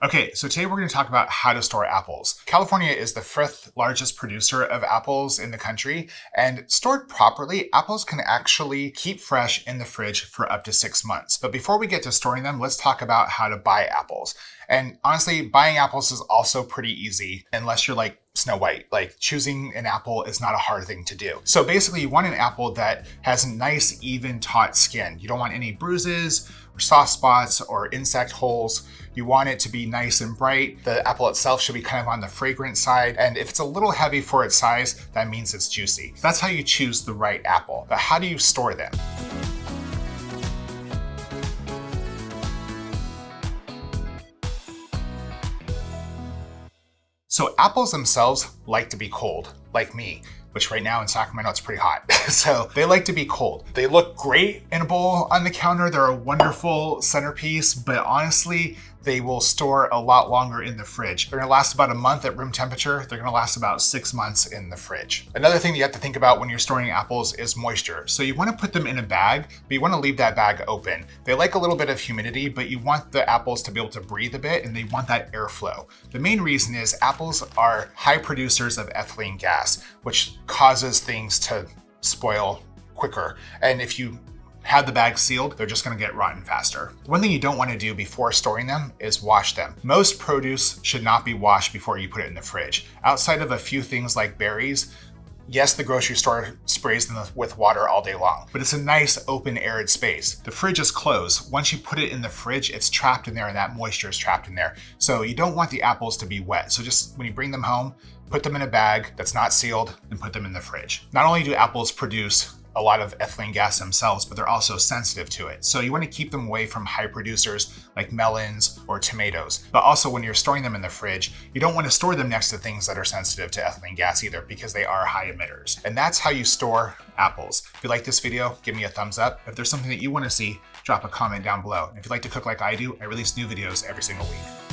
Okay, so today we're going to talk about how to store apples. California is the fifth largest producer of apples in the country, and stored properly, apples can actually keep fresh in the fridge for up to 6 months. But before we get to storing them, let's talk about how to buy apples. And honestly, buying apples is also pretty easy unless you're like Snow White. Like choosing an apple is not a hard thing to do. So basically you want an apple that has a nice, even, taut skin. You don't want any bruises or soft spots or insect holes. You want it to be nice and bright. The apple itself should be kind of on the fragrant side. And if it's a little heavy for its size, that means it's juicy. So that's how you choose the right apple. But how do you store them? So apples themselves like to be cold, like me, which right now in Sacramento, it's pretty hot. So they like to be cold. They look great in a bowl on the counter. They're a wonderful centerpiece, but honestly, they will store a lot longer in the fridge. They're gonna last about a month at room temperature. They're gonna last about 6 months in the fridge. Another thing you have to think about when you're storing apples is moisture. So you wanna put them in a bag, but you wanna leave that bag open. They like a little bit of humidity, but you want the apples to be able to breathe a bit and they want that airflow. The main reason is apples are high producers of ethylene gas, which causes things to spoil quicker. And if you had the bag sealed, they're just gonna get rotten faster. One thing you don't wanna do before storing them is wash them. Most produce should not be washed before you put it in the fridge. Outside of a few things like berries, yes, the grocery store sprays them with water all day long, but it's a nice open arid space. The fridge is closed. Once you put it in the fridge, it's trapped in there and that moisture is trapped in there. So you don't want the apples to be wet. So just when you bring them home, put them in a bag that's not sealed and put them in the fridge. Not only do apples produce a lot of ethylene gas themselves, but they're also sensitive to it. So you want to keep them away from high producers like melons or tomatoes. But also when you're storing them in the fridge, you don't want to store them next to things that are sensitive to ethylene gas either because they are high emitters. And that's how you store apples. If you like this video, give me a thumbs up. If there's something that you want to see, drop a comment down below. And if you'd like to cook like I do, I release new videos every single week.